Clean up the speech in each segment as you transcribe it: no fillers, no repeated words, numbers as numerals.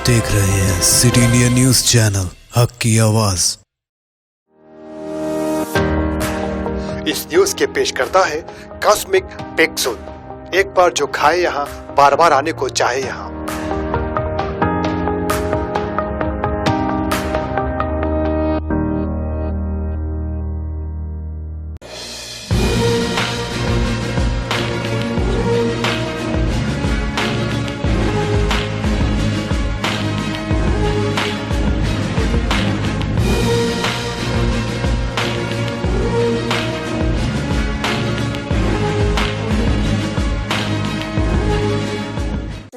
आप देख रहे हैं सिटी इंडिया न्यूज चैनल, हक की आवाज। इस न्यूज के पेश करता है कॉस्मिक पिक्सल। एक बार जो खाए यहाँ, बार बार आने को चाहे यहाँ।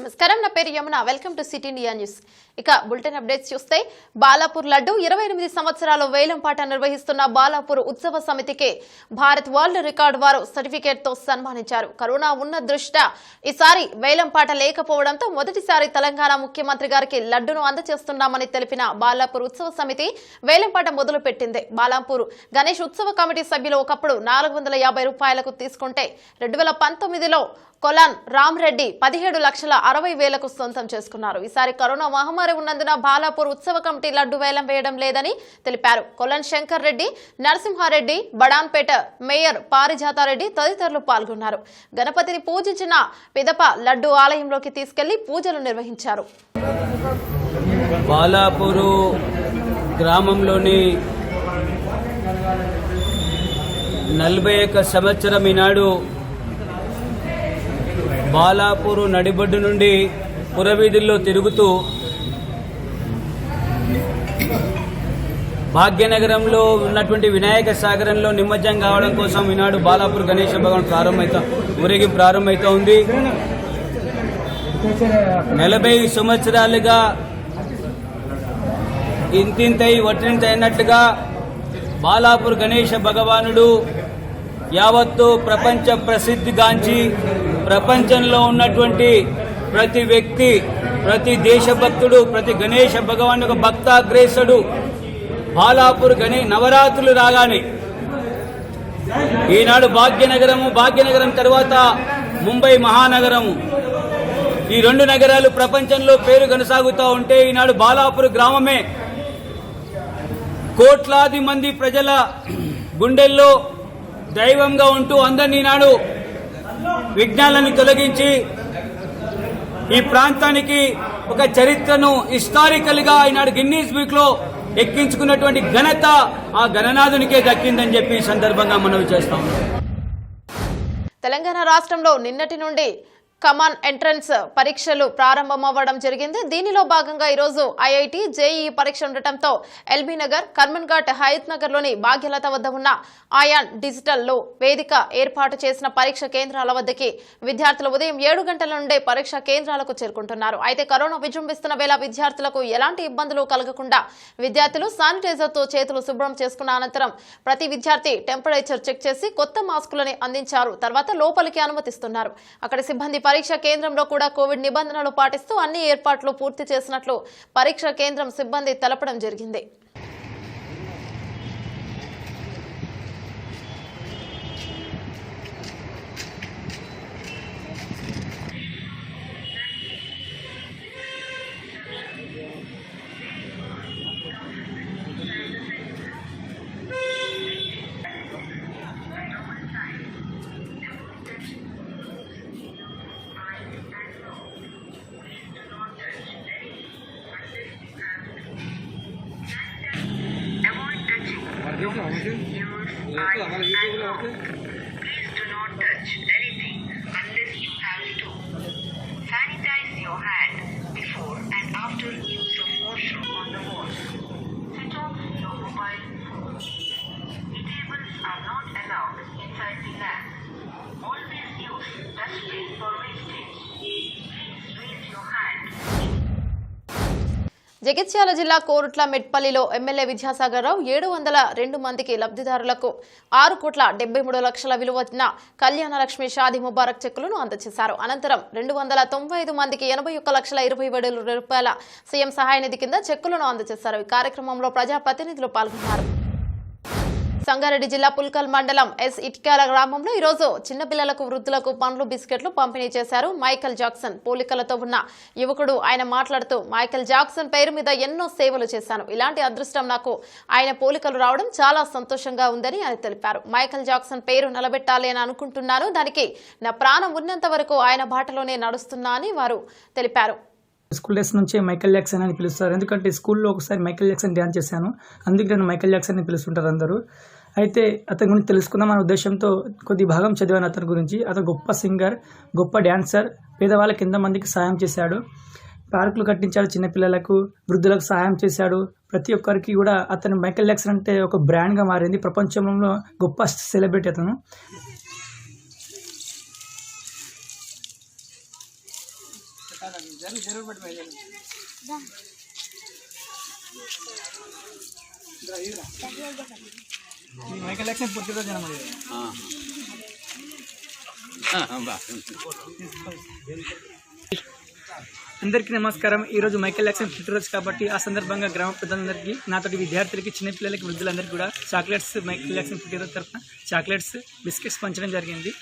నమస్కారం, నా పేరు Yamuna. Welcome to city India news. ఇక బులెటిన్ అప్డేట్స్ చూస్తే, బాలాపూర్ లడ్డు 28 సంవత్సరాలు వేలంపాట నిర్వహిస్తున్న బాలాపూర్ ఉత్సవ సమితికి భారత్ వరల్డ్ రికార్డు వారు సర్టిఫికేట్ తో సన్మానించారు. కరోనా ఉన్న దృష్ట్యా ఈసారి వేలంపాట లేకపోవడంతో మొదటిసారి తెలంగాణ ముఖ్యమంత్రి గారికి లడ్డును అందజేస్తున్నామని తెలిపిన బాలాపూర్ ఉత్సవ సమితి వేలంపాట మొదలు పెట్టింది. బాలాపూర్ గణేష్ ఉత్సవ కమిటీ సభ్యులు ఒకప్పుడు 450 రూపాయలకు తీసుకుంటే 2019లో కొలాన్ రామ్రెడ్డి 17,60,000కు సొంతం చేసుకున్నారు. ఈసారి కరోనా మహమ్మారి ఉన్నందున బాలాపూర్ ఉత్సవ కమిటీ లడ్డు వేలం వేయడం లేదని తెలిపారు. కొలాన్ శంకర్ రెడ్డి, నరసింహారెడ్డి, బడాన్పేట మేయర్ పారిజాతారెడ్డి తదితరులు పాల్గొన్నారు. గణపతిని పూజించిన పిదప లడ్డు ఆలయంలోకి తీసుకెళ్లి పూజలు నిర్వహించారు. బాలాపూరు గ్రామంలోని 41 సంవత్సరం ఈనాడు బాలాపూరు నడిబొడ్డు నుండి పురవీధుల్లో తిరుగుతూ భాగ్యనగరంలో ఉన్నటువంటి వినాయక సాగరంలో నిమజ్జనం కావడం కోసం ఈనాడు బాలాపూర్ గణేష భగవాన్ ఊరేగింపు ప్రారంభమవుతూ ఉంది. 40 సంవత్సరాలుగా ఇంతింతై వట్టింతైనట్లుగా బాలాపూర్ గణేష భగవానుడు యావత్తు ప్రపంచ ప్రసిద్ధిగాంచి ప్రపంచంలో ఉన్నటువంటి ప్రతి వ్యక్తి, ప్రతి దేశభక్తుడు, ప్రతి గణేష భగవాన్ యొక్క భక్తాగ్రేసుడు బాలాపూర్ నవరాత్రులు రాగానే ఈనాడు భాగ్యనగరం తర్వాత ముంబై మహానగరము, ఈ 2 నగరాలు ప్రపంచంలో పేరు కొనసాగుతూ ఉంటే ఈనాడు బాలాపూర్ గ్రామమే కోట్లాది మంది ప్రజల గుండెల్లో దైవంగా ఉంటూ అందరినీ ఈనాడు విఘ్నాలను తొలగించి ఈ ప్రాంతానికి ఒక చరిత్రను హిస్టారికల్ గా ఈనాడు గిన్నీస్ బుక్ లో ఎక్కించుకున్నటువంటి ఘనత ఆ గణనాథునికే దక్కిందని చెప్పి ఈ సందర్భంగా మనవి చేస్తాం. తెలంగాణ రాష్ట్రంలో నిన్నటి నుండి కమాన్ ఎంట్రన్స్ పరీక్షలు ప్రారంభమవ్వడం జరిగింది. దీనిలో భాగంగా ఈరోజు ఐఐటి, జేఈఈ పరీక్ష ఉండటంతో ఎల్బీ నగర్, కర్మన్ ఘాట్, హయత్ నగర్ లోని భాగ్యలత వద్ద ఉన్న ఆయాన్ డిజిటల్ లో వేదిక ఏర్పాటు చేసిన పరీక్ష కేంద్రాల వద్దకి విద్యార్థులు ఉదయం 7 గంటల నుండే పరీక్ష కేంద్రాలకు చేరుకుంటున్నారు. అయితే కరోనా విజృంభిస్తున్న వేళ విద్యార్థులకు ఎలాంటి ఇబ్బందులు కలగకుండా విద్యార్థులు శానిటైజర్ తో చేతులు శుభ్రం చేసుకున్న అనంతరం ప్రతి విద్యార్థి టెంపరేచర్ చెక్ చేసి కొత్త మాస్కులని అందించారు. తర్వాత లోపలికి అనుమతిస్తున్నారు. అక్కడ సిబ్బంది పరీక్ష కేంద్రంలో కూడా కోవిడ్ నిబంధనలు పాటిస్తూ అన్ని ఏర్పాట్లు పూర్తి చేసినట్లు పరీక్ష కేంద్రం సిబ్బంది తెలపడం జరిగింది. Please do not touch anything unless you have to. Sanitize your hand before and after use of washroom on the wall. Switch off your mobile phone. Eatables are not allowed inside the lab. Always use dustbin for wastage. Please raise your hand. Jagtial జిల్లా Korutla మెట్పల్లిలో MLA Vidyasagar Rao 702 మందికి లబ్ధిదారులకు 6,73,00,000 విలువైన కళ్యాణ లక్ష్మి షాదీ ముబారక్ చెక్కులను అందజేశారు. అనంతరం 295 మందికి 81,20,000 రూపాయల CM సహాయ నిధి కింద చెక్కులను అందజేశారు. ఈ కార్యక్రమంలో ప్రజాప్రతినిధులు పాల్గొన్నారు. సంగారెడ్డి జిల్లా పుల్కల్ మండలం ఎస్ ఇట్కాల గ్రామంలో ఈరోజు చిన్నపిల్లలకు వృద్ధులకు పండ్లు బిస్కెట్లు పంపిణీ చేశారు మైకేల్ జాక్సన్ పోలికలతో ఉన్న యువకుడు. ఆయన మాట్లాడుతూ మైకేల్ జాక్సన్ పేరు మీద ఎన్నో సేవలు చేశాను, ఇలాంటి అదృష్టం నాకు ఆయన పోలికలు రావడం చాలా సంతోషంగా ఉందని ఆయన తెలిపారు. మైకేల్ జాక్సన్ పేరు నిలబెట్టాలి అని అనుకుంటున్నాను, దానికి నా ప్రాణం ఉన్నంత వరకు ఆయన బాటలోనే నడుస్తున్నా అని వారు తెలిపారు. స్కూల్ డేస్ నుంచే మైకేల్ జాక్సన్ అని పిలుస్తారు, ఎందుకంటే స్కూల్లో ఒకసారి మైకేల్ జాక్సన్ డ్యాన్స్ చేశాను, అందుకే నన్ను మైకేల్ జాక్సన్ అని పిలుస్తుంటారు అందరూ. అయితే అతని గురించి తెలుసుకుందాం అనే ఉద్దేశంతో కొద్ది భాగం చదివాను అతని గురించి. అతను గొప్ప సింగర్, గొప్ప డ్యాన్సర్, పేదవాళ్ళకి ఎంతమందికి సహాయం చేశాడు, పార్కులు కట్టించాడు, చిన్నపిల్లలకు వృద్ధులకు సహాయం చేశాడు. ప్రతి ఒక్కరికి కూడా అతను మైకేల్ జాక్సన్ అంటే ఒక బ్రాండ్గా మారింది, ప్రపంచంలో గొప్ప సెలబ్రిటీ అతను. మైకేల్ జాక్సన్ పుట్టినరోజు అందరికీ నమస్కారం. ఈరోజు మైకేల్ జాక్సన్ పుట్టినరోజు కాబట్టి ఆ సందర్భంగా గ్రామ ప్రజలందరికీ, నాతోటి విద్యార్థులకి, చిన్నపిల్లలకి, వృద్ధులందరికీ కూడా చాక్లెట్స్, మైకేల్ జాక్సన్ పుట్టినరోజు తరఫున చాక్లెట్స్, బిస్కెట్స్ పంచడం జరిగింది.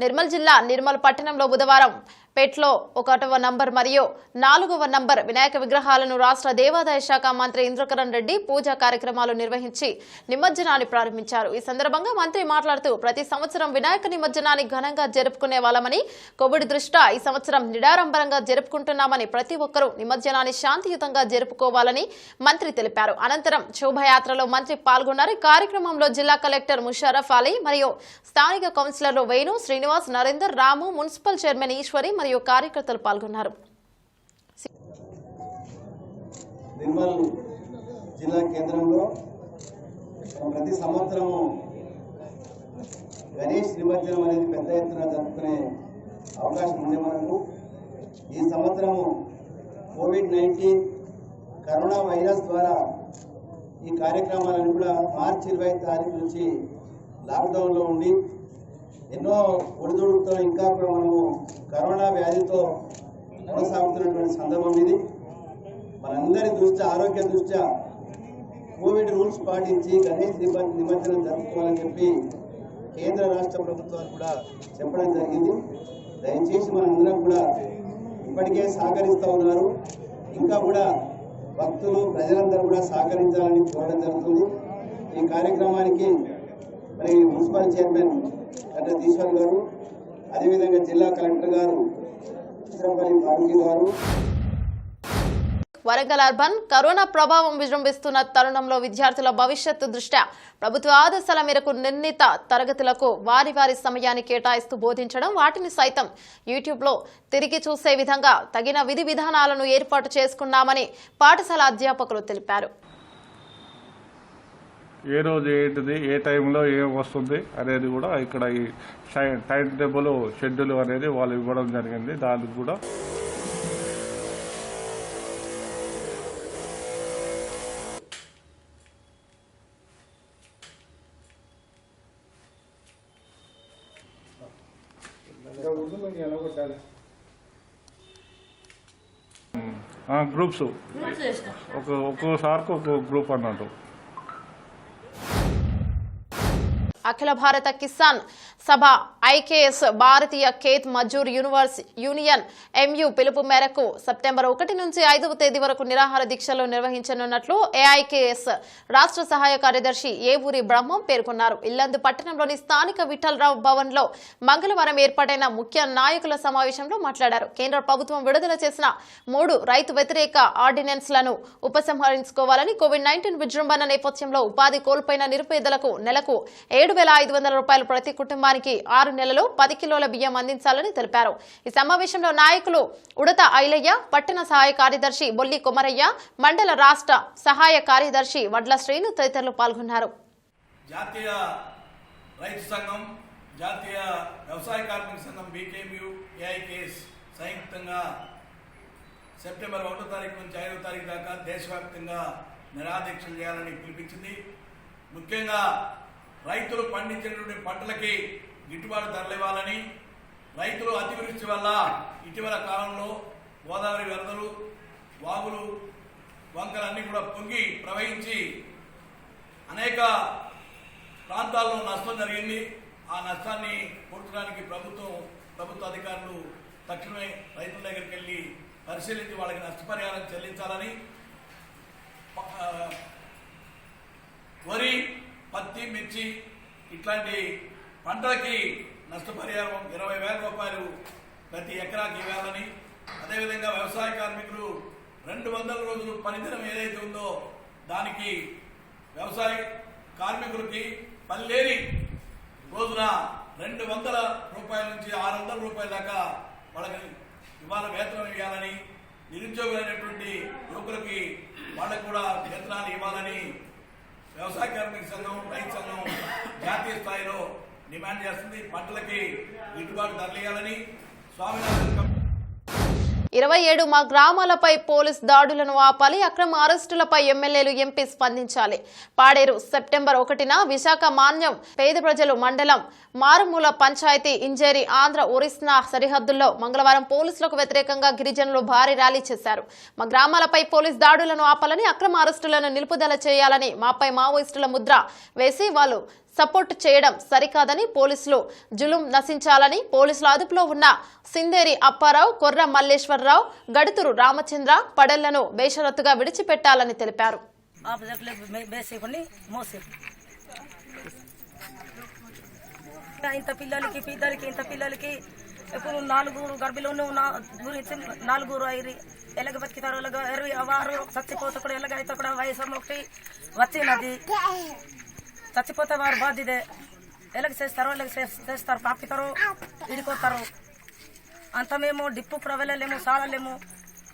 నిర్మల్ జిల్లా నిర్మల్ పట్టణంలో బుధవారం పేట్లో 1వ నంబర్ మరియు 4వ నంబర్ వినాయక విగ్రహాలను రాష్ట్ర దేవాదాయ శాఖ మంత్రి ఇంద్రకరణ్ రెడ్డి పూజా కార్యక్రమాలు నిర్వహించి నిమజ్జనాన్ని ప్రారంభించారు. ఈ సందర్భంగా మంత్రి మాట్లాడుతూ ప్రతి సంవత్సరం వినాయక నిమజ్జనాన్ని ఘనంగా జరుపుకునే వాళ్ళమని, కోవిడ్ దృష్ట్యా ఈ సంవత్సరం నిడారంభరంగా జరుపుకుంటున్నామని, ప్రతి ఒక్కరూ నిమజ్జనాన్ని శాంతియుతంగా జరుపుకోవాలని మంత్రి తెలిపారు. అనంతరం శోభయాత్రలో మంత్రి పాల్గొన్నారు. ఈ కార్యక్రమంలో జిల్లా కలెక్టర్ ముషరఫ్ అలీ మరియు స్థానిక కౌన్సిలర్లు వేణు, శ్రీనివాస్, నరేందర్, రాము, మున్సిపల్ చైర్మన్ ఈశ్వరి మరియు కార్యకర్తలు పాల్గొన్నారు. నిర్మల్ జిల్లా కేంద్రంలో ప్రతి సంవత్సరము గణేష్ నిమజ్జనం అనేది పెద్ద ఎత్తున జరుపుకునే అవకాశం ఉంది మనకు. ఈ సంవత్సరము కోవిడ్-19 కరోనా వైరస్ ద్వారా ఈ కార్యక్రమాలను కూడా మార్చి 20 తారీఖు నుంచి లాక్డౌన్లో ఉండి ఎన్నో ఒడిదుడుకుతో ఇంకా కూడా మనము కరోనా వ్యాధితో కొనసాగుతున్నటువంటి సందర్భం ఇది. మనందరి దృష్ట్యా, ఆరోగ్య దృష్ట్యా కోవిడ్ రూల్స్ పాటించి గణేష్ నిమజ్జనం జరుపుకోవాలని చెప్పి కేంద్ర రాష్ట్ర ప్రభుత్వాలు కూడా చెప్పడం జరిగింది. దయచేసి మనందరం కూడా ఇప్పటికే సహకరిస్తూ ఉన్నారు, ఇంకా కూడా భక్తులు, ప్రజలందరూ కూడా సహకరించాలని కోరడం జరుగుతుంది. ఈ కార్యక్రమానికి మరి మున్సిపల్ చైర్మన్ డాక్టర్ ఈశ్వర్ గారు, అదేవిధంగా జిల్లా కలెక్టర్ గారు చిత్రపల్లి పార్వతి గారు. వరంగల్ అర్బన్ కరోనా ప్రభావం విజృంభిస్తున్న తరుణంలో విద్యార్థుల భవిష్యత్తు దృష్ట్యా ప్రభుత్వ ఆదేశాల మేరకు నిర్ణీత తరగతులకు వారి సమయాన్ని కేటాయిస్తూ బోధించడం, వాటిని సైతం యూట్యూబ్లో తిరిగి చూసే విధంగా తగిన విధి విధానాలను ఏర్పాటు చేసుకున్నామని పాఠశాల అధ్యాపకులు తెలిపారు. ఏ రోజు ఏంటిది, ఏ టైంలో ఏం వస్తుంది అనేది కూడా ఇక్కడ ఈ టైం టేబుల్, షెడ్యూల్ అనేది వాళ్ళు ఇవ్వడం జరిగింది. దానికి కూడా గ్రూప్స్ ఒక్కోసారికి ఒక్కో గ్రూప్ అన్నట్టు. అఖిల భారత కిసాన్ సభ ఐకేఎస్ భారతీయ ఖేత్ మజూర్ యూనియన్ ఎంయు పిలుపు మేరకు సెప్టెంబర్ 1 నుంచి 5వ తేదీ వరకు నిరాహార దీక్షలు నిర్వహించనున్నట్లు ఏఐకేఎస్ రాష్ట్ర సహాయ కార్యదర్శి ఏవూరి బ్రహ్మం పేర్కొన్నారు. ఇల్లందు పట్టణంలోని స్థానిక విఠలరావు భవన్ లో మంగళవారం ఏర్పాటైన ముఖ్య నాయకుల సమావేశంలో మాట్లాడారు. కేంద్ర ప్రభుత్వం విడుదల చేసిన 3 రైతు వ్యతిరేక ఆర్డినెన్స్ లను ఉపసంహరించుకోవాలని, కోవిడ్-19 విజృంభణ నేపథ్యంలో ఉపాధి కోల్పోయిన నిరుపేదలకు నెలకు 7,500 రూపాయలు ప్రతి కుటుంబానికి 6 నెలలు 10 కిలోల బియ్యం అందించాలని తెలిపారు. ఈ సమావేశంలో నాయకులు ఉడత ఐలయ్య, పట్టణ సహాయ కార్యదర్శి బొల్లి కొమరయ్య, మండల రాష్ట్ర సహాయ కార్యదర్శి వడ్ల శ్రీను తదితరులు పాల్గొన్నారు. జాతీయ రైతు సంఘం, జాతీయ వ్యవసాయ కార్మిక సంఘం బీకేఎంయు, ఏఐకేఎస్ సంయుక్తంగా సెప్టెంబర్ 1వ తారీఖు నుంచి 5వ తారీఖు దాకా దేశవ్యాప్తంగా నిరాదీక్షలు చేయాలని పిలిపించింది. ముఖ్యంగా రైతులు పండించినటువంటి పంటలకి గిట్టుబాటు ధరలు ఇవ్వాలని, రైతులు అతివృష్టి వల్ల ఇటీవల కాలంలో గోదావరి వరదలు, వాగులు, వంకలన్నీ కూడా పొంగి ప్రవహించి అనేక ప్రాంతాల్లో నష్టం జరిగింది. ఆ నష్టాన్ని పూడ్చడానికి ప్రభుత్వ అధికారులు తక్షణమే రైతుల దగ్గరికి వెళ్ళి పరిశీలించి వాళ్ళకి నష్టపరిహారం చెల్లించాలని, వరి, పత్తి, మిర్చి ఇట్లాంటి పంటలకి నష్టపరిహారం 20,000 రూపాయలు ప్రతి ఎకరాకి ఇవ్వాలని, అదేవిధంగా వ్యవసాయ కార్మికులు 200 రోజులు పనిదినం ఏదైతే ఉందో దానికి వ్యవసాయ కార్మికులకి పనిలేని రోజున 200 రూపాయల నుంచి 600 రూపాయల దాకా వాళ్ళకి ఇవాళ వేతనం ఇవ్వాలని, నిరుద్యోగులైనటువంటి యువకులకి వాళ్ళకు కూడా వేతనాలు ఇవ్వాలని వ్యవసాయ కార్మిక సంఘం, రైతు సంఘం జాతీయ స్థాయిలో డిమాండ్ చేస్తుంది. పంటలకి గిట్టుబాటు ధరలియాలని స్వామినాథన్ 27 మా గ్రామాలపై పోలీస్ దాడులను ఆపాలి, అక్రమ అరెస్టులపై ఎమ్మెల్యేలు, ఎంపీ స్పందించాలి. పాడేరు సెప్టెంబర్ 1న విశాఖ మాన్యం పేద ప్రజలు మండలం మారుమూల పంచాయతీ ఇంజేరి ఆంధ్ర ఒరిస్సా సరిహద్దుల్లో మంగళవారం పోలీసులకు వ్యతిరేకంగా గిరిజనులు భారీ ర్యాలీ చేశారు. మా గ్రామాలపై పోలీస్ దాడులను ఆపాలని, అక్రమ అరెస్టులను నిలుపుదల చేయాలని, మాపై మావోయిస్టుల ముద్ర వేసి వాళ్ళు సపోర్ట్ చేయడం సరికాదని, పోలీసులు జులుం నశించాలని, పోలీసుల అదుపులో ఉన్న సిందేరి అప్పారావు, కొర్ర మల్లేశ్వరరావు, గడుతురు రామచంద్ర పడెళ్లను బేషరతుగా విడిచిపెట్టాలని తెలిపారు. ఇంత పిల్లలకి ఇప్పుడు 4 గర్భిలోనే ఉన్న గురించి 4 ఐరి ఎలాగ బతికితారు, ఎలాగ 20 చచ్చిపోతే కూడా ఎలాగ అయితే కూడా వయసు ఒకటి వచ్చినది, చచ్చిపోతే వారు బాధ్యతే. ఎలాగ చేస్తారో ఎలాగ చేస్తారు, పాపితారు, ఇడికొస్తారు. అంత మేము డిప్పు కూడా వెళ్ళలేము, సాలలేము.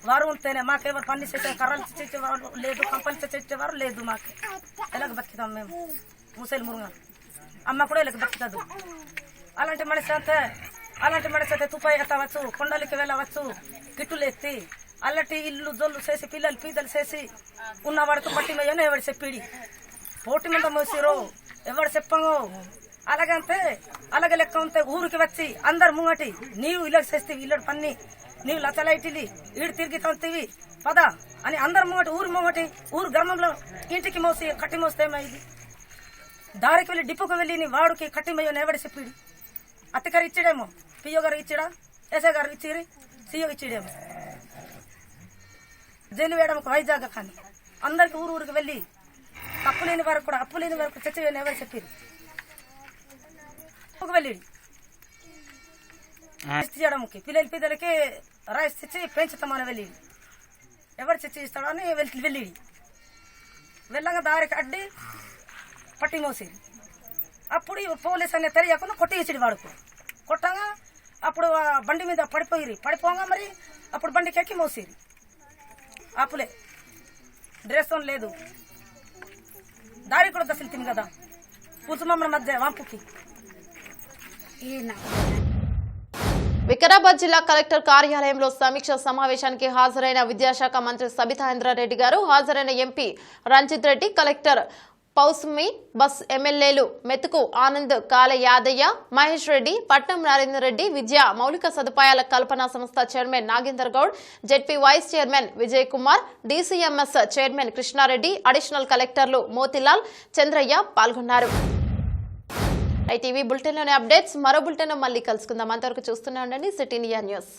వారు ఉంటేనే మాకెవరు పని చేసే, కర్రలు తెచ్చేవారు లేదు, కంపలు తెచ్చేవారు లేదు. మాకు ఎలాగ బతుకుతాం మేము? ముసలి మురుగా అమ్మ కూడా ఎలాగ బతుకుతుంది. అలాంటి మనిషి అయితే తుపాయి ఎత్తవచ్చు, కొండలకి వెళ్ళవచ్చు, గిట్టులు ఎత్తి అలాంటి ఇల్లు జొల్లు చేసి పిల్లలు పీదలు చేసి ఉన్నవాడికి పట్టి మేయని ఎవడు చెప్పిడి, పోటీ మీద మోసిరో ఎవడు చెప్పంగో. అలాగే లెక్క ఉంటే ఊరికి వచ్చి అందరు ముంగటి నీవు ఇలా చేస్తేవి, ఇల్లడు పన్ని నీవు లచ్చలైటివి, ఈడు తిరిగి తంతివి పద అని అందరు ముంగటి ఊరు గ్రామంలో ఇంటికి మోసి కట్టి మోస్తే ఏమైంది? దారికి వెళ్ళి డిప్పుకు వెళ్ళి నీ వాడికి కట్టి మేయని ఎవడు చెప్పిడి? అత్తగారు ఇచ్చిడేమో, పియ్యో గారు ఇచ్చిడా, ఎస్ఐ గారు ఇచ్చిరి, సీఓ ఇచ్చిడేమో. జైలు వేయడం వైజాగ్ కానీ అందరికి ఊరికి వెళ్ళి అప్పు లేని వరకు చచ్చి ఎవరు చెప్పారు? వెళ్ళి చేయడంకి పిల్లలకి రైస్ తెచ్చి పెంచుతామని వెళ్ళి ఎవరు చచ్చి ఇస్తాడని వెళ్ళి వెళ్ళగా దారికి అడ్డి పట్టి మోసేది. అప్పుడు పోలీస్ అనే తెలియకుండా కొట్టేసిడు వాడుకు. కొట్టగా అప్పుడు బండి మీద పడిపోగా మరి అప్పుడు బండికి ఎక్కి మోసేది. అప్పులే డ్రెస్ లేదు, దారి కూడా దశలు తిని కదా కుటుంబం మధ్య వంపుకి. వికారాబాద్ జిల్లా కలెక్టర్ కార్యాలయంలో సమీక్ష సమావేశానికి హాజరైన విద్యాశాఖ మంత్రి సబితా ఇంద్రారెడ్డి గారు, హాజరైన ఎంపీ రంజిత్ రెడ్డి, కలెక్టర్ పౌస్మి, బస్ ఎమ్మెల్యేలు మెతుకు ఆనంద్, కాల యాదయ్య, మహేష్ రెడ్డి, పట్నం నరేందర్ రెడ్డి, విద్యా మౌలిక సదుపాయాల కల్పన సంస్థ chairman Nagender Goud, ZP vice chairman Vijay Kumar, DCMS chairman Krishna Reddy, additional కలెక్టర్లు మోతిలాల్, చంద్రయ్య పాల్గొన్నారు. ఐటీవీ బులెటిన్లోని అప్డేట్స్ మరో బులెటిన్ మళ్ళీ కలుసుకుందాం. అంతవరకు చూస్తూనే ఉండండి సిటీ ఇండియా న్యూస్.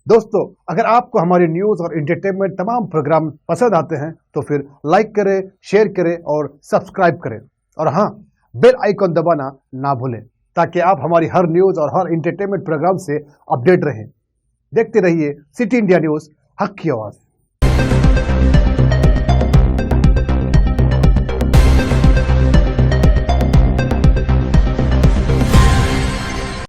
दोस्तों, अगर आपको हमारी न्यूज़ और एंटरटेनमेंट तमाम प्रोग्राम पसंद आते हैं तो फिर लाइक करें, शेयर करें और सब्सक्राइब करें, और हाँ, बेल आइकॉन दबाना ना भूलें ताकि आप हमारी हर न्यूज़ और हर एंटरटेनमेंट प्रोग्राम से अपडेट रहें। देखते रहिए सिटी इंडिया न्यूज़, हक की आवाज़।